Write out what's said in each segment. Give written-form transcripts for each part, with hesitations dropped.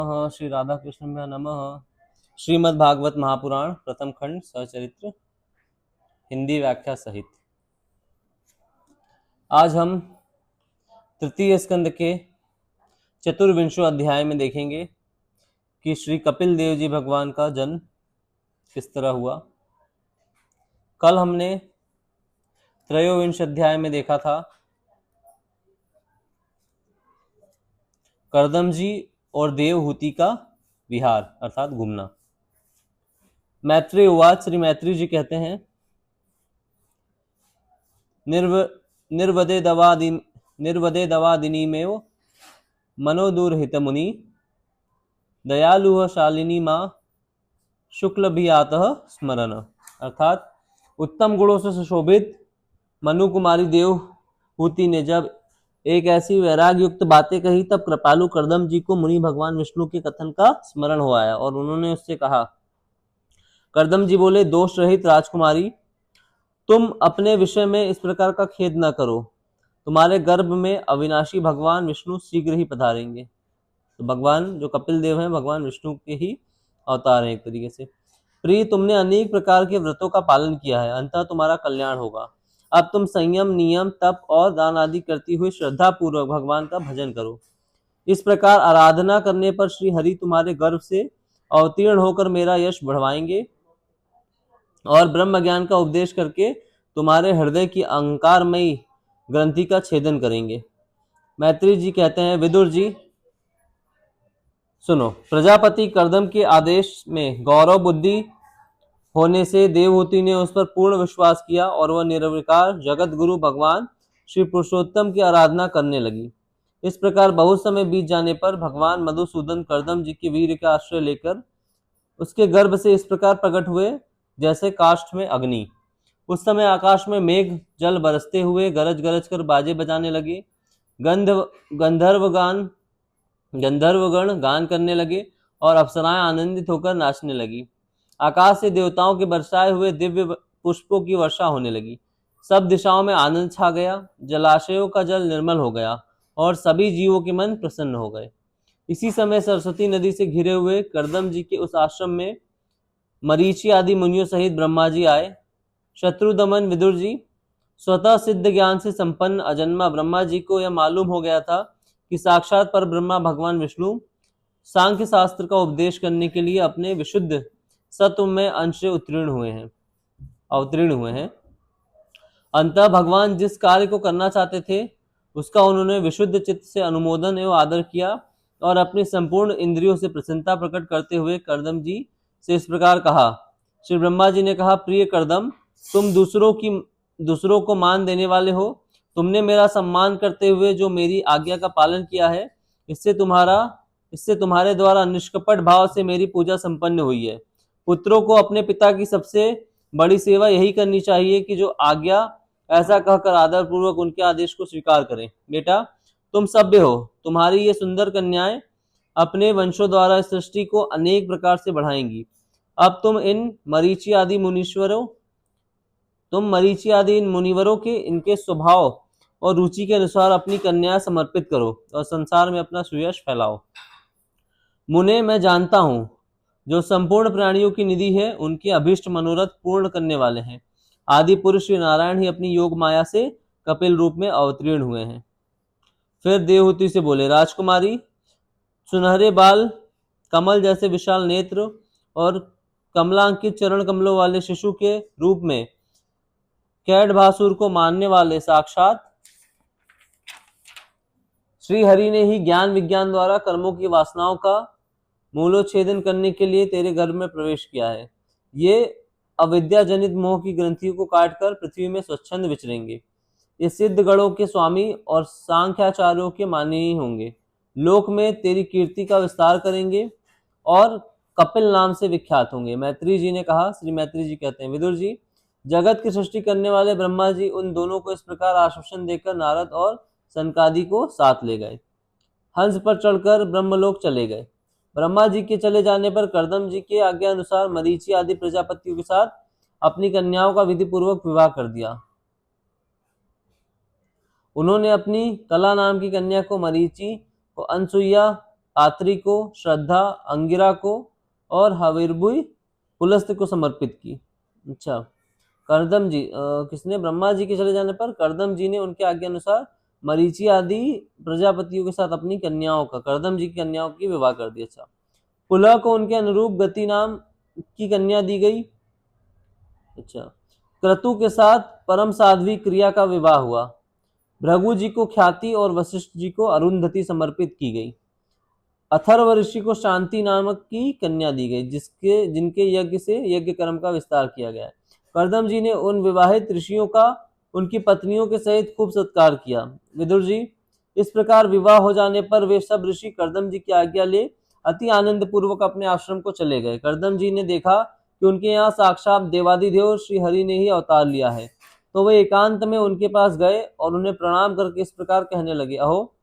श्री राधा कृष्ण नमः। श्रीमद् भागवत महापुराण प्रथम खंड सचरित्र हिंदी व्याख्या सहित आज हम तृतीय स्कंद के चतुर्विंशो अध्याय में देखेंगे कि श्री कपिल देव जी भगवान का जन्म किस तरह हुआ। कल हमने त्रयोविंश अध्याय में देखा था कर्दम जी और देवहूति का विहार अर्थात घूमना। मैत्री उवाच, श्री मैत्री जी कहते हैं निर्वदे दवादिनीमेव मनोदुरहित मुनि दयालुः शालिनी माँ शुक्लभियातः स्मरण। अर्थात उत्तम गुणों से सुशोभित मनु कुमारी देवहूति ने जब एक ऐसी वैराग युक्त बातें कही तब कृपालु कर्दम जी को मुनि भगवान विष्णु के कथन का स्मरण हो आया और उन्होंने उससे कहा। कर्दम जी बोले, दोष रहित राजकुमारी, तुम अपने विषय में इस प्रकार का खेद न करो। तुम्हारे गर्भ में अविनाशी भगवान विष्णु शीघ्र ही पधारेंगे। तो भगवान जो कपिल देव हैं भगवान विष्णु के ही अवतार हैं एक तरीके से। प्रिय, तुमने अनेक प्रकार के व्रतों का पालन किया है, अंततः तुम्हारा कल्याण होगा। अब तुम संयम, नियम, तप और दान आदि करती हुई श्रद्धा पूर्वक भगवान का भजन करो। इस प्रकार आराधना करने पर श्री हरि तुम्हारे गर्भ से अवतीर्ण होकर मेरा यश बढ़वाएंगे और ब्रह्म ज्ञान का उपदेश करके तुम्हारे हृदय की अहंकारमयी ग्रंथि का छेदन करेंगे। मैत्री जी कहते हैं, विदुर जी सुनो। प्रजापति कर्दम के आदेश में गौरव बुद्धि होने से देवहूति ने उस पर पूर्ण विश्वास किया और वह निर्विकार जगत गुरु भगवान श्री पुरुषोत्तम की आराधना करने लगी। इस प्रकार बहुत समय बीत जाने पर भगवान मधुसूदन कर्दम जी के वीर का आश्रय लेकर उसके गर्भ से इस प्रकार प्रकट हुए जैसे काष्ठ में अग्नि। उस समय आकाश में मेघ जल बरसते हुए गरज गरज कर बाजे बजाने लगे। गंधर्वगण गान करने लगे और अप्सराएं आनंदित होकर नाचने लगी। आकाश से देवताओं के बरसाए हुए दिव्य पुष्पों की वर्षा होने लगी। सब दिशाओं में आनंद छा गया। जलाशयों का जल निर्मल हो गया और सभी जीवों के मन प्रसन्न हो गए। इसी समय सरस्वती नदी से घिरे हुए कर्दम जी के उस आश्रम में मरीचि आदि मुनियों सहित ब्रह्मा जी आए। शत्रुदमन विदुर जी, स्वतः सिद्ध ज्ञान से संपन्न अजन्मा ब्रह्मा जी को यह मालूम हो गया था कि साक्षात पर ब्रह्मा भगवान विष्णु सांख्य शास्त्र का उपदेश करने के लिए अपने विशुद्ध सत्व में अंश से अवतीर्ण हुए हैं। अंतः भगवान जिस कार्य को करना चाहते थे उसका उन्होंने विशुद्ध चित्त से अनुमोदन एवं आदर किया और अपनी संपूर्ण इंद्रियों से प्रसन्नता प्रकट करते हुए कर्दम जी से इस प्रकार कहा। श्री ब्रह्मा जी ने कहा, प्रिय कर्दम, तुम दूसरों को मान देने वाले हो। तुमने मेरा सम्मान करते हुए जो मेरी आज्ञा का पालन किया है, इससे तुम्हारे द्वारा निष्कपट भाव से मेरी पूजा संपन्न हुई है। पुत्रों को अपने पिता की सबसे बड़ी सेवा यही करनी चाहिए कि जो आज्ञा ऐसा कहकर आदर पूर्वक उनके आदेश को स्वीकार करें। बेटा, तुम सभ्य हो। तुम्हारी ये सुंदर कन्याएं अपने वंशों द्वारा इस सृष्टि को अनेक प्रकार से बढ़ाएंगी। अब तुम मरीचि आदि मुनिवरों के इनके स्वभाव और रुचि के अनुसार अपनी कन्या समर्पित करो और संसार में अपना सुयश फैलाओ। मुने, मैं जानता हूं जो संपूर्ण प्राणियों की निधि है, उनके अभीष्ट मनोरथ पूर्ण करने वाले हैं। आदि पुरुष श्री नारायण ही अपनी योग माया से कपिल रूप में अवतीर्ण हुए हैं। फिर देवहूति से बोले, राजकुमारी, सुनहरे बाल, कमल जैसे विशाल नेत्र और कमलांकित चरण कमलों वाले शिशु के रूप में कैडभासुर को मानने वाले साक्षात श्री हरि ने ही ज्ञान विज्ञान द्वारा कर्मों की वासनाओं का मूलोच्छेदन करने के लिए तेरे गर्भ में प्रवेश किया है। ये अविद्या जनित मोह की ग्रंथियों को काटकर पृथ्वी में स्वच्छंद विचरेंगे। ये सिद्ध गणों के स्वामी और सांख्याचार्यों के माननीय होंगे। लोक में तेरी कीर्ति का विस्तार करेंगे और कपिल नाम से विख्यात होंगे। मैत्री जी ने कहा। श्री मैत्री जी कहते हैं, विदुर जी, जगत की सृष्टि करने वाले ब्रह्मा जी उन दोनों को इस प्रकार आश्वासन देकर नारद और सनकादि को साथ ले गए। हंस पर चढ़कर ब्रह्मलोक चले गए। ब्रह्मा जी के चले जाने पर कर्दम जी के आज्ञा अनुसार मरीचि आदि प्रजापतियों के साथ अपनी कन्याओं का विधि पूर्वक विवाह कर दिया। उन्होंने अपनी कला नाम की कन्या को मरीचि को अनसुईया आत्री को, श्रद्धा अंगिरा को और हविर्भुई पुलस्त्य को समर्पित की। अच्छा, कर्दम जी किसने? ब्रह्मा जी के चले जाने पर कर्दम जी ने उनके आज्ञा अनुसार मरीचि आदि प्रजापतियों के साथ अपनी कन्याओं का, कर्दम जी की कन्याओं की विवाह कर दिया। अच्छा, पुलह को उनके अनुरूप गति नाम की कन्या दी गई। अच्छा, क्रतु के साथ परम साध्वी क्रिया का विवाह हुआ। भृगु जी को ख्याति और वशिष्ठ जी को अरुंधति समर्पित की गई। अथर्व ऋषि को शांति नामक की कन्या दी गई, जिनके यज्ञ से यज्ञ कर्म का विस्तार किया गया। कर्दम जी ने उन विवाहित ऋषियों का उनकी पत्नियों के सहित खूब सत्कार किया। विदुर जी, इस प्रकार विवाह हो जाने पर वे सब ऋषि कर्दम जी की आज्ञा ले अति आनंद पूर्वक अपने आश्रम को चले गए। कर्दम जी ने देखा कि उनके यहाँ साक्षात देवादिदेव श्री हरि ने ही अवतार लिया है, तो वे एकांत में उनके पास गए और उन्हें प्रणाम करके इस प्रकार कहने लगे, अहो,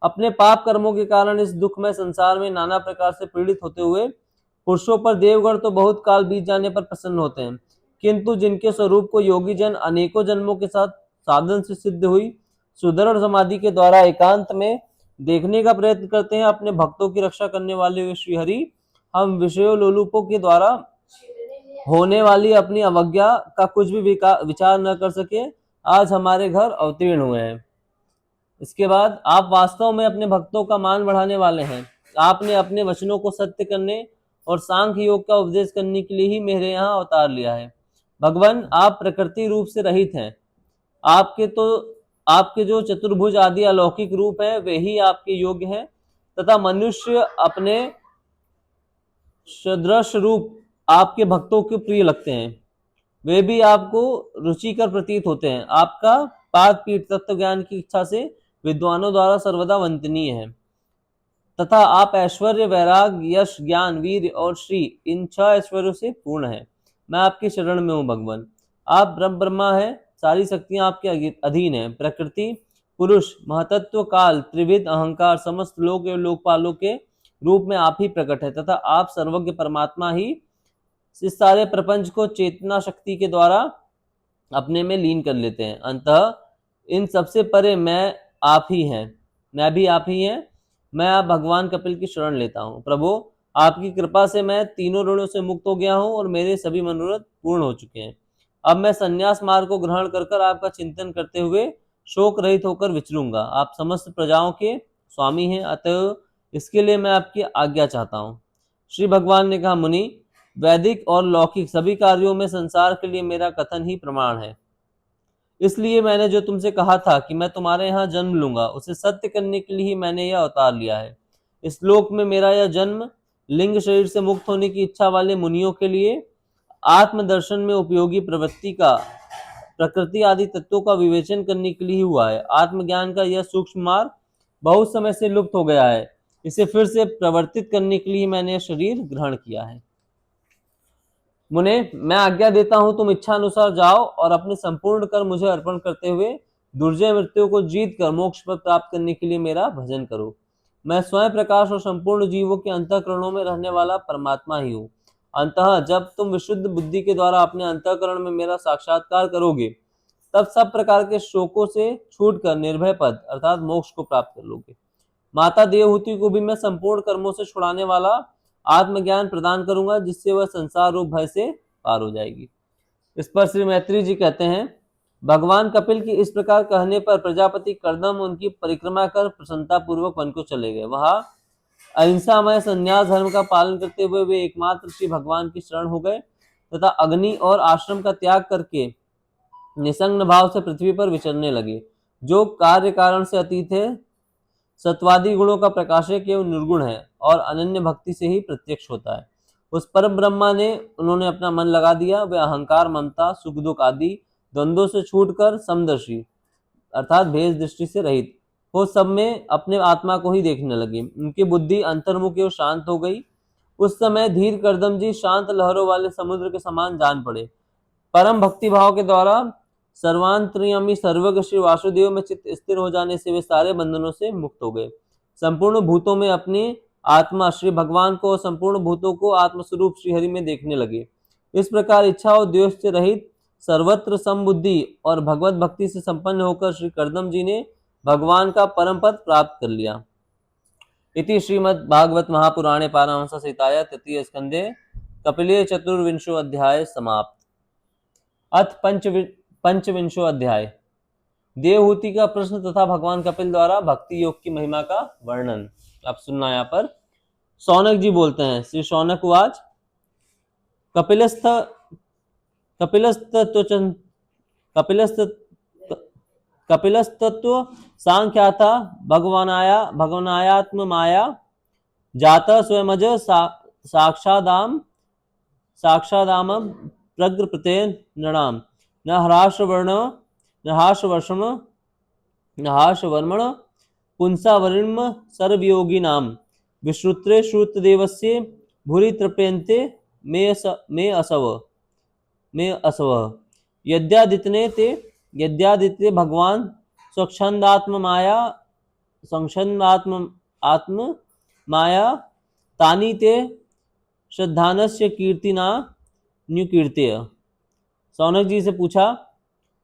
अपने पाप कर्मों के कारण इस दुखमय संसार में नाना प्रकार से पीड़ित होते हुए पुरुषों पर देवगण तो बहुत काल बीत जाने पर प्रसन्न होते हैं, किंतु जिनके स्वरूप को योगी जन अनेकों जन्मों के साथ साधन से सिद्ध हुई सुदृढ़ समाधि के द्वारा एकांत में देखने का प्रयत्न करते हैं, अपने भक्तों की रक्षा करने वाले हुए श्री हरि हम विषयों लोलुपों के द्वारा होने वाली अपनी अवज्ञा का कुछ भी विचार न कर सके, आज हमारे घर अवतीर्ण हुए हैं। इसके बाद, आप वास्तव में अपने भक्तों का मान बढ़ाने वाले हैं। आपने अपने वचनों को सत्य करने और सांख्य योग का उपदेश करने के लिए ही मेरे यहाँ अवतार लिया है। भगवान, आप प्रकृति रूप से रहित हैं। आपके जो चतुर्भुज आदि अलौकिक रूप हैं वे ही आपके योग्य हैं, तथा मनुष्य अपने सदृश रूप आपके भक्तों के प्रिय लगते हैं। वे भी आपको रुचिकर प्रतीत होते हैं। आपका पाद पीठ तत्व ज्ञान की इच्छा से विद्वानों द्वारा सर्वदा वंदनीय है, तथा आप ऐश्वर्य, वैराग, यश, ज्ञान, वीर और श्री इन 6 ऐश्वर्यों से पूर्ण है। मैं आपकी शरण में हूँ भगवान। आप ब्रह्मा है, सारी शक्तियां आपके अधीन है। प्रकृति, पुरुष, महतत्व, काल, त्रिविध, अहंकार, समस्त लोक एवं लोकपालों के रूप में आप ही प्रकट है, तथा आप सर्वज्ञ परमात्मा ही इस सारे प्रपंच को चेतना शक्ति के द्वारा अपने में लीन कर लेते हैं। अंततः इन सबसे परे मैं आप ही हैं, मैं भी आप ही हैं। मैं आप भगवान कपिल की शरण लेता हूँ। प्रभु, आपकी कृपा से मैं तीनों ऋणों से मुक्त हो गया हूँ और मेरे सभी मनोरथ पूर्ण हो चुके हैं। अब मैं संन्यास मार्ग को ग्रहण कर आपका चिंतन करते हुए शोक रहित होकर विचरूंगा। आप समस्त प्रजाओं के स्वामी हैं, अतः इसके लिए मैं आपकी आज्ञा चाहता हूँ। श्री भगवान ने कहा, मुनि, वैदिक और लौकिक सभी कार्यों में संसार के लिए मेरा कथन ही प्रमाण है। इसलिए मैंने जो तुमसे कहा था कि मैं तुम्हारे यहाँ जन्म लूंगा, उसे सत्य करने के लिए ही मैंने यह अवतार लिया है। इस लोक में मेरा यह जन्म लिंग शरीर से मुक्त होने की इच्छा वाले मुनियों के लिए आत्मदर्शन में उपयोगी प्रवृत्ति का, प्रकृति आदि तत्वों का विवेचन करने के लिए हुआ है। आत्मज्ञान का यह सूक्ष्म मार्ग बहुत समय से लुप्त हो गया है, इसे फिर से प्रवर्तित करने के लिए मैंने यह शरीर ग्रहण किया है। मुने, मैं आज्ञा देता हूं, तुम इच्छा अनुसार जाओ और अपने संपूर्ण कर मुझे अर्पण करते हुए दुर्जय मृत्यु को जीत कर मोक्ष पद प्राप्त करने के लिए मेरा भजन करो। मैं स्वयं प्रकाश और संपूर्ण जीवों के अंतःकरणों में रहने वाला परमात्मा ही हूँ। अंततः जब तुम विशुद्ध बुद्धि के द्वारा अपने अंतःकरण में मेरा साक्षात्कार करोगे, तब सब प्रकार के शोकों से छूटकर निर्भय पद अर्थात मोक्ष को प्राप्त कर लोगे। माता देवहूति को भी मैं संपूर्ण कर्मों से छुड़ाने वाला आत्मज्ञान प्रदान करूंगा, जिससे वह संसार रूप भय से पार हो जाएगी। इस पर श्री मैत्री जी कहते हैं, भगवान कपिल की इस प्रकार कहने पर प्रजापति कर्दम उनकी परिक्रमा कर प्रसन्नता पूर्वक वन को चले गए। वहां अहिंसामय संन्यास धर्म का पालन करते हुए वे एकमात्र श्री भगवान की शरण हो गए तथा अग्नि और आश्रम का त्याग करके निसंग भाव से पृथ्वी पर विचरने लगे। जो कार्य कारण से अतीत है, सत्वादी गुणों का प्रकाशक एवं निर्गुण है और अनन्य भक्ति से ही प्रत्यक्ष होता है। उस परम ब्रह्मा ने उन्होंने अपना मन लगा दिया। वे अहंकार, ममता, सुख दुख आदि द्वंद्वों से छूटकर समदर्शी अर्थात भेद दृष्टि से रहित हो सब में अपने आत्मा को ही देखने लगे। उनकी बुद्धि अंतर्मुख एवं शांत हो गई। उस समय धीर कर्दम जी शांत लहरों वाले समुद्र के समान जान पड़े। परम भक्ति भाव के द्वारा सर्वांतर्यामी सर्वज्ञ श्री वासुदेव में चित्त स्थिर हो जाने से वे सारे बंधनों से मुक्त हो गए। संपूर्ण भूतों में अपनी आत्मा श्री भगवान को, संपूर्ण भूतों को आत्मस्वरूप श्रीहरि में देखने लगे। इस प्रकार इच्छा और द्वेष से रहित सर्वत्र समबुद्धि और भगवत भक्ति से संपन्न होकर श्री कर्दम जी ने भगवान का परम पद प्राप्त कर लिया। इति श्रीमद् भागवत महापुराणे पारमहंस संहिताया तृतीय स्कंदे कपिले चतुर्विंशो अध्याय समाप्त। अथ पंचविंशो अध्याय देवहूति का प्रश्न तथा भगवान कपिल द्वारा भक्ति योग की महिमा का वर्णन। आप सुनना यहाँ पर। शौनक जी बोलते हैं, श्री शौनक उवाच कपिलस्तत्व सांख्याता भगवानायात्म माया जाता स्वयमज साक्षादाम प्रग्रपते नृणाम न हर्षवर्मण पुंसावरिण्म सर्वयोगिनाम विश्रुत्रे श्रुतदेवस्य भूरि तृप्यन्ते मे असव यद्यादित्य भगवान स्वच्छंदात्म माया तानि ते श्रद्धानस्य कीर्तिना न्युकीर्त्य। शौनक जी से पूछा,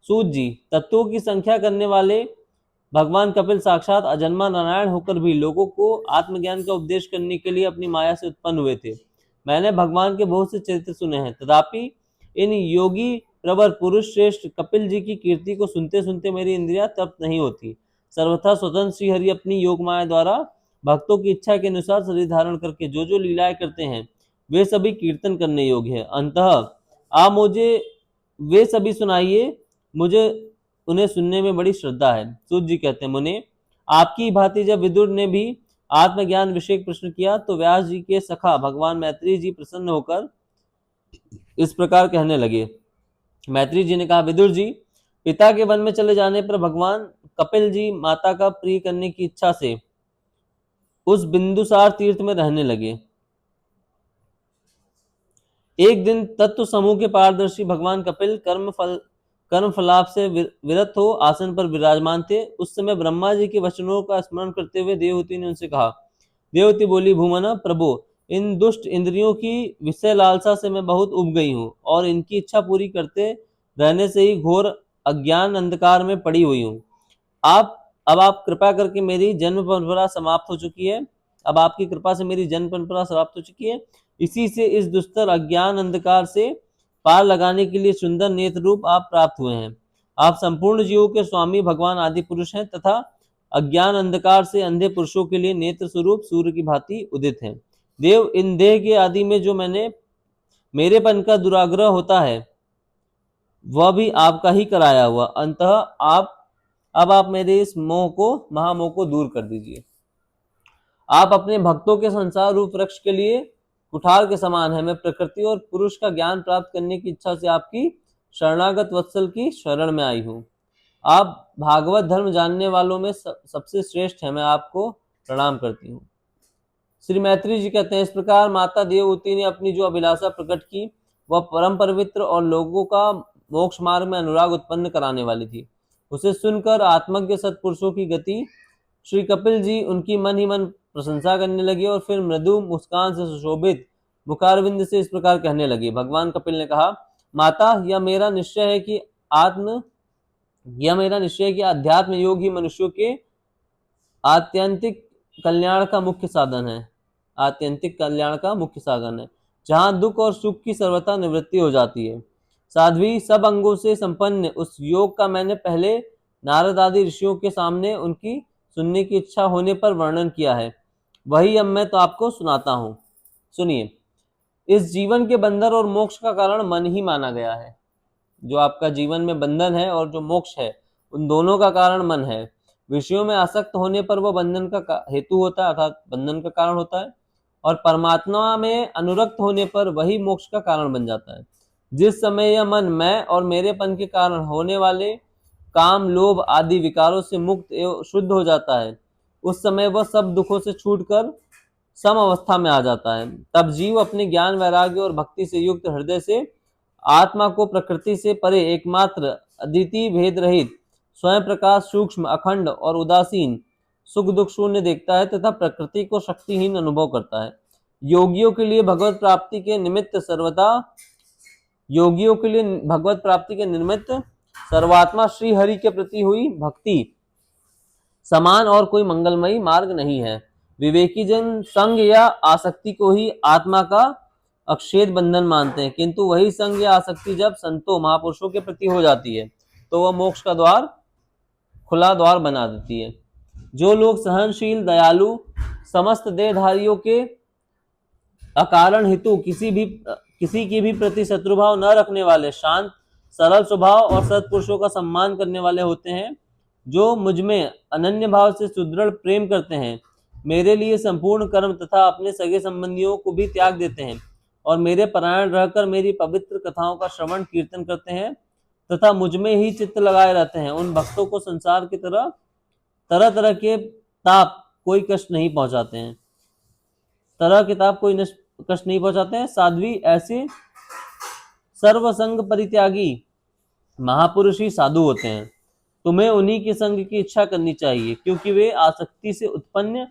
सूत जी, तत्वों की संख्या करने वाले भगवान कपिल साक्षात अजन्मा नारायण होकर भी लोगों को आत्मज्ञान का उपदेश करने के लिए अपनी माया से उत्पन्न हुए थे। मैंने भगवान के बहुत से चरित्र सुने हैं, तथापि इन योगी प्रवर पुरुष श्रेष्ठ कपिल जी की कीर्ति को सुनते सुनते मेरी इंद्रियां तृप्त नहीं होती। सर्वथा स्वतंत्र श्रीहरि अपनी योग माया द्वारा भक्तों की इच्छा के अनुसार शरीर धारण करके जो जो लीलाएं करते हैं वे सभी कीर्तन करने योग्य है। अंतः आप मुझे वे सभी सुनाइए, मुझे उन्हें सुनने में बड़ी श्रद्धा है। सूत जी कहते हैं, मुने, आपकी भांति जब विदुर ने भी आत्मज्ञान विषयक प्रश्न किया तो व्यास जी के सखा भगवान मैत्री जी प्रसन्न होकर इस प्रकार कहने लगे। मैत्री जी ने कहा, विदुर जी, पिता के वन में चले जाने पर भगवान कपिल जी माता का प्रिय करने की इच्छा से उस बिंदुसार तीर्थ में रहने लगे। एक दिन तत्व समूह के पारदर्शी भगवान कपिल कर्म फलाप से विरत हो आसन पर विराजमान थे। उस समय ब्रह्मा जी के वचनों का स्मरण करते हुए देवहूति ने उनसे कहा। देवहूति बोली, भूमना प्रभु, इन दुष्ट इंद्रियों की विषय लालसा से मैं बहुत उब गई हूँ और इनकी इच्छा पूरी करते रहने से ही घोर अज्ञान अंधकार में पड़ी हुई हूँ। अब आप कृपा करके मेरी जन्म परंपरा समाप्त हो चुकी है। अब आपकी कृपा से मेरी जन्म परंपरा समाप्त हो चुकी है। इसी से इस दुस्तर अज्ञान अंधकार से पार लगाने के लिए सुंदर नेत्र रूप आप प्राप्त हुए हैं। आप संपूर्ण जीवों के स्वामी भगवान आदि पुरुष हैं तथा अज्ञान अंधकार से अंधे पुरुषों के लिए नेत्र स्वरूप सूर्य की भांति उदित हैं। देव, इन देह के आदि में जो मेरेपन का दुराग्रह होता है वह भी आपका ही कराया हुआ। अंतः अब आप मेरे इस महामोह को दूर कर दीजिए। आप अपने भक्तों के संसार रूप वृक्ष के लिए कुठार के समान है। मैं प्रकृति और पुरुष का ज्ञान प्राप्त करने की इच्छा से आपकी शरणागत वत्सल की शरण में आई हूँ। आप भागवत धर्म जानने वालों में सबसे श्रेष्ठ है। मैं आपको प्रणाम करती हूँ। श्री मैत्री जी कहते हैं, इस प्रकार माता देवहूति ने अपनी जो अभिलाषा प्रकट की वह परम पवित्र और लोगों का मोक्ष मार्ग में अनुराग उत्पन्न कराने वाली थी। उसे सुनकर आत्मज्ञ सत्पुरुषों की गति श्री कपिल जी उनकी मन ही मन प्रशंसा करने लगे और फिर मृदु मुस्कान से सुशोभित मुखारविंद से इस प्रकार कहने लगे। भगवान कपिल ने कहा, माता, यह मेरा निश्चय है कि अध्यात्म योग ही मनुष्यों के आत्यंतिक कल्याण का मुख्य साधन है, जहाँ दुख और सुख की सर्वथा निवृत्ति हो जाती है। साध्वी सब अंगों से संपन्न उस योग का मैंने पहले नारद आदि ऋषियों के सामने उनकी सुनने की इच्छा होने पर वर्णन किया है, वही अब मैं तो आपको सुनाता हूँ। सुनिए। इस जीवन के बंधन और मोक्ष का कारण मन ही माना गया है। जो आपका जीवन में बंधन है और जो मोक्ष है, उन दोनों का कारण मन है। विषयों में आसक्त होने पर वह बंधन का हेतु होता है, अर्थात बंधन का कारण होता है, और परमात्मा में अनुरक्त होने पर वही मोक्ष का कारण बन जाता है। जिस समय यह मन मैं और मेरेपन के कारण होने वाले काम, लोभ आदि विकारों से मुक्त एवं शुद्ध हो जाता है, उस समय वह सब दुखों से छूटकर सम अवस्था में आ जाता है। तब जीव अपने ज्ञान, वैराग्य और भक्ति से युक्त हृदय से आत्मा को प्रकृति से परे एकमात्र अद्वितीय भेद रहित स्वयं प्रकाश, सूक्ष्म, अखंड और उदासीन, सुख दुख शून्य देखता है तथा प्रकृति को शक्तिहीन अनुभव करता है। योगियों के लिए भगवत प्राप्ति के निमित्त सर्वात्मा श्री हरि के प्रति हुई भक्ति समान और कोई मंगलमयी मार्ग नहीं है। विवेकी जन संग या आसक्ति को ही आत्मा का अक्षेद बंधन मानते हैं, किंतु वही संग या आसक्ति जब संतों महापुरुषों के प्रति हो जाती है तो वह मोक्ष का द्वार खुला द्वार बना देती है। जो लोग सहनशील, दयालु, समस्त देहधारियों के अकारण हेतु किसी की भी प्रति शत्रुभाव न रखने वाले, शांत, सरल स्वभाव और सत्पुरुषों का सम्मान करने वाले होते हैं, जो मुझ में अनन्य भाव से सुदृढ़ प्रेम करते हैं, मेरे लिए संपूर्ण कर्म तथा अपने सगे संबंधियों को भी त्याग देते हैं और मेरे परायण रहकर मेरी पवित्र कथाओं का श्रवण कीर्तन करते हैं तथा मुझ में ही चित्त लगाए रहते हैं, उन भक्तों को संसार की तरह तरह के ताप कोई कष्ट नहीं पहुंचाते हैं। कष्ट नहीं पहुंचाते हैं। साध्वी ऐसे सर्वसंग परित्यागी महापुरुष ही साधु होते हैं। तुम्हें उन्हीं के संग की इच्छा करनी चाहिए, क्योंकि वे आसक्ति से उत्पन्न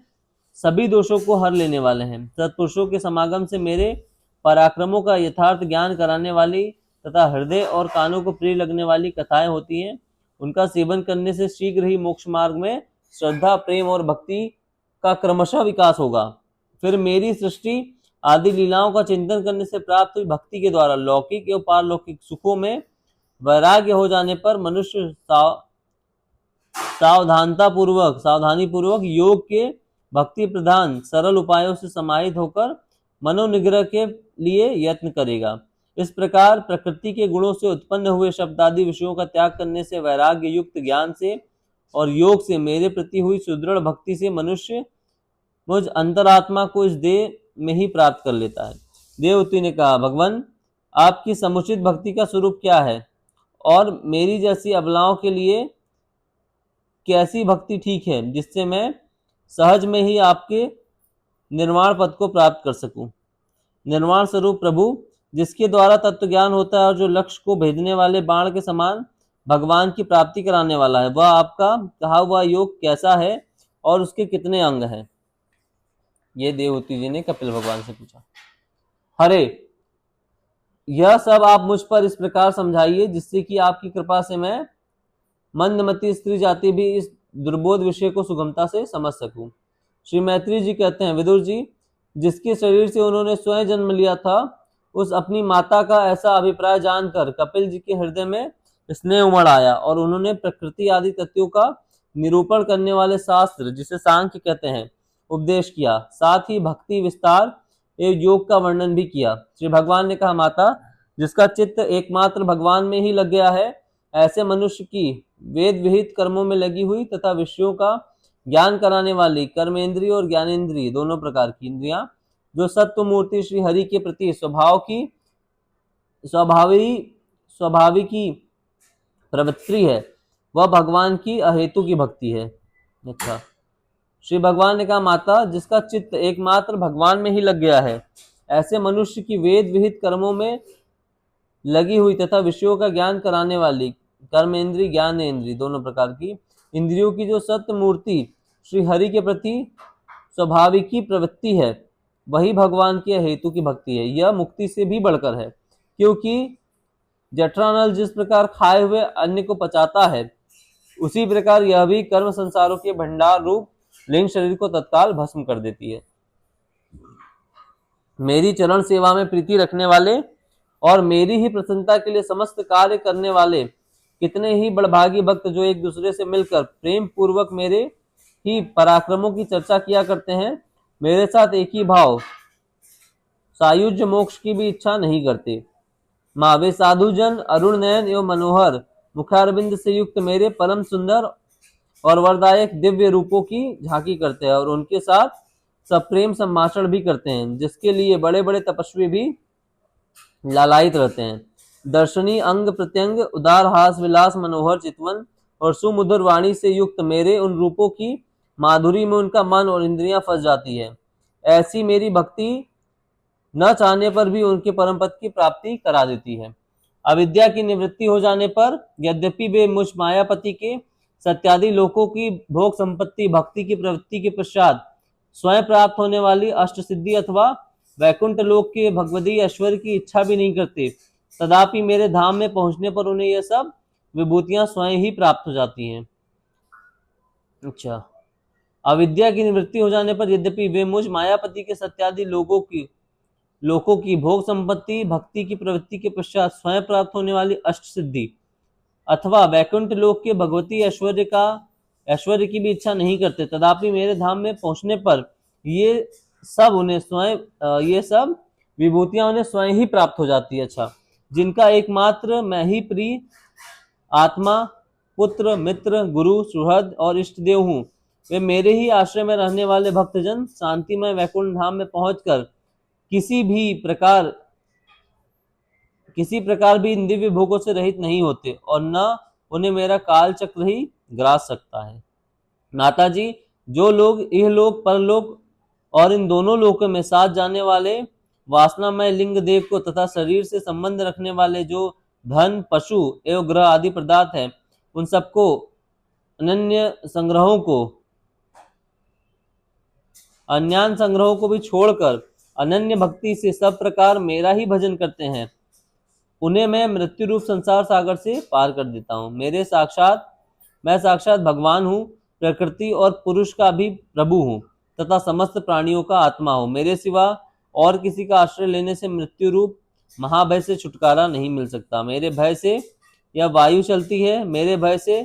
सभी दोषों को हर लेने वाले हैं। सत्पुरुषों के समागम से मेरे पराक्रमों का यथार्थ ज्ञान कराने वाली तथा हृदय और कानों को प्रिय लगने वाली कथाएं होती हैं। उनका सेवन करने से शीघ्र ही मोक्ष मार्ग में श्रद्धा, प्रेम और भक्ति का क्रमशः विकास होगा। फिर मेरी सृष्टि आदि लीलाओं का चिंतन करने से प्राप्त हुई भक्ति के द्वारा लौकिक एवं पारलौकिक सुखों में वैराग्य हो जाने पर मनुष्य सावधानी पूर्वक योग के भक्ति प्रधान सरल उपायों से समाहित होकर मनोनिग्रह के लिए यत्न करेगा। इस प्रकार प्रकृति के गुणों से उत्पन्न हुए शब्द आदि विषयों का त्याग करने से, वैराग्य युक्त ज्ञान से और योग से, मेरे प्रति हुई सुदृढ़ भक्ति से मनुष्य मुझ अंतरात्मा को इस देह में ही प्राप्त कर लेता है। देवहूति ने कहा, भगवान, आपकी समुचित भक्ति का स्वरूप क्या है और मेरी जैसी अबलाओं के लिए कैसी भक्ति ठीक है, जिससे मैं सहज में ही आपके निर्वाण पद को प्राप्त कर सकूं। निर्वाण स्वरूप प्रभु, जिसके द्वारा तत्व ज्ञान होता है और जो लक्ष्य को भेदने वाले बाण के समान भगवान की प्राप्ति कराने वाला है, वह आपका कहा हुआ योग कैसा है और उसके कितने अंग हैं? ये देवहूति जी ने कपिल भगवान से पूछा। हरे, यह सब आप मुझ पर इस प्रकार समझाइए जिससे कि आपकी कृपा से मैं मंदमती स्त्री जाति भी इस दुर्बोध विषय को सुगमता से समझ सकूं। श्री मैत्री जी कहते हैं, विदुर जी, जिसके शरीर से उन्होंने स्वयं जन्म लिया था, उस अपनी माता का ऐसा अभिप्राय जानकर कपिल जी के हृदय में स्नेह उमड़ आया और उन्होंने प्रकृति आदि तत्वों का निरूपण करने वाले शास्त्र, जिसे सांख्य कहते हैं, उपदेश किया। साथ ही भक्ति विस्तार एवं योग का वर्णन भी किया। श्री भगवान ने कहा, माता, जिसका चित्त एकमात्र भगवान में ही लग गया है, ऐसे मनुष्य की वेद विहित कर्मों में लगी हुई तथा विषयों का ज्ञान कराने वाली कर्मेंद्रिय और ज्ञानेंद्रिय दोनों प्रकार की इंद्रियां, जो सत्व मूर्ति श्री हरि के प्रति स्वाभाविकी प्रवृत्ति है, वह भगवान की अहेतु की भक्ति है। अच्छा, श्री भगवान ने कहा, माता, जिसका चित्त एकमात्र भगवान में ही लग गया है, ऐसे मनुष्य की वेद विहित कर्मों में लगी हुई तथा विषयों का ज्ञान कराने वाली कर्मेंद्रिय ज्ञानेंद्रिय दोनों प्रकार की इंद्रियों की जो सत्य मूर्ति श्री हरि के प्रति स्वाभाविकी प्रवृत्ति है, वही भगवान की हेतु की भक्ति है। यह मुक्ति से भी बढ़कर है, क्योंकि जठरानल जिस प्रकार खाए हुए अन्न को पचाता है, उसी प्रकार यह भी कर्म संसारों के भंडार रूप लिंग शरीर को तत्काल भस्म कर देती है। मेरी चरण सेवा में प्रीति रखने वाले और मेरी ही प्रसन्नता के लिए समस्त कार्य करने वाले कितने ही बड़भागी भक्त, जो एक दूसरे से मिलकर प्रेम पूर्वक मेरे ही पराक्रमों की चर्चा किया करते हैं, मेरे साथ एक ही भाव सायुज्य मोक्ष की भी इच्छा नहीं करते। माँ, वे साधुजन अरुण नयन एवं मनोहर मुखारबिंद से युक्त मेरे परम सुंदर और वरदायक दिव्य रूपों की झांकी करते हैं और उनके साथ सप्रेम संभाषण भी करते हैं, जिसके लिए बड़े बड़े तपस्वी भी लालायित रहते हैं। दर्शनी अंग प्रत्यंग, उदार हास विलास, मनोहर चितवन और सुमधुर वाणी से युक्त मेरे उन रूपों की माधुरी में उनका मन और इंद्रियां फंस जाती है। ऐसी मेरी भक्ति न चाहने पर भी उनके परम पद की प्राप्ति करा देती है। अविद्या की निवृत्ति हो जाने पर यद्यपि वे मुझ मायापति के सत्यादि लोकों की भोग संपत्ति भक्ति की प्रवृत्ति के पश्चात स्वयं प्राप्त होने वाली अष्ट सिद्धि अथवा वैकुंठ लोक के भगवदी ऐश्वर्य की इच्छा भी नहीं करते, तदापि मेरे धाम में पहुंचने पर उन्हें यह सब विभूतियां स्वयं ही प्राप्त हो जाती हैं। अच्छा, अविद्या की निवृत्ति हो जाने पर यद्यपि वे मुझ मायापति के सत्यादि लोकों की भोग संपत्ति भक्ति की प्रवृत्ति के पश्चात स्वयं प्राप्त होने वाली अष्ट सिद्धि अथवा वैकुंठ लोक के भगवती ऐश्वर्य की भी इच्छा नहीं करते, तथापि मेरे धाम में पहुंचने पर ये सब विभूतियां उन्हें स्वयं ही प्राप्त हो जाती है। अच्छा, जिनका एकमात्र मैं ही प्रिय आत्मा, पुत्र, मित्र, गुरु, सुहृद और इष्ट देव हूँ, वे मेरे ही आश्रय में रहने वाले भक्तजन शांतिमय वैकुंठ धाम में पहुंचकर किसी प्रकार भी इन दिव्य भोगों से रहित नहीं होते और न उन्हें मेरा काल चक्र ही ग्रास सकता है। माता जी, जो लोग इहलोक परलोक और इन दोनों लोकों में साथ जाने वाले वासनामय लिंग देव को तथा शरीर से संबंध रखने वाले जो धन, पशु एवं ग्रह आदि पदार्थ हैं, उन सबको अन्यान संग्रहों को भी छोड़कर अनन्य भक्ति से सब प्रकार मेरा ही भजन करते हैं, उन्हें मैं मृत्यु रूप संसार सागर से पार कर देता हूँ। मैं साक्षात भगवान हूँ, प्रकृति और पुरुष का भी प्रभु हूँ तथा समस्त प्राणियों का आत्मा हूँ। मेरे सिवा और किसी का आश्रय लेने से मृत्यु रूप महाभय से छुटकारा नहीं मिल सकता। मेरे भय से यह वायु चलती है, मेरे भय से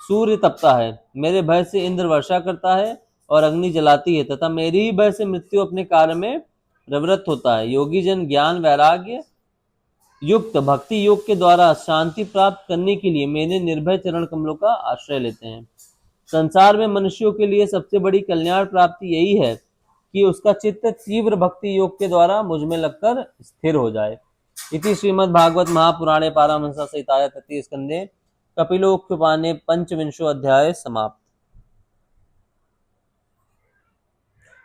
सूर्य तपता है, मेरे भय से इंद्र वर्षा करता है और अग्नि जलाती है तथा मेरी ही भय से मृत्यु अपने कार्य में प्रवृत्त होता है। योगी जन ज्ञान वैराग्य युक्त भक्ति योग के द्वारा शांति प्राप्त करने के लिए मेरे निर्भय चरण कमलों का आश्रय लेते हैं। संसार में मनुष्यों के लिए सबसे बड़ी कल्याण प्राप्ति यही है कि उसका चित्त तीव्र भक्ति योग के द्वारा मुझ में लगकर स्थिर हो जाए। इति श्रीमद् भागवत महापुराणे पारमहंस संहितायां तृतीय स्कंदे कपिलोक्युपाने पंचविंशो अध्याय समाप्त।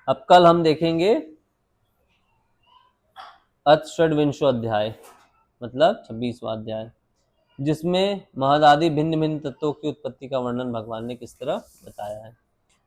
अब कल हम देखेंगे अथ षड्विंशो अध्याय, मतलब 26वां अध्याय, जिसमें महदादि भिन्न भिन्न तत्वों की उत्पत्ति का वर्णन भगवान ने किस तरह बताया है।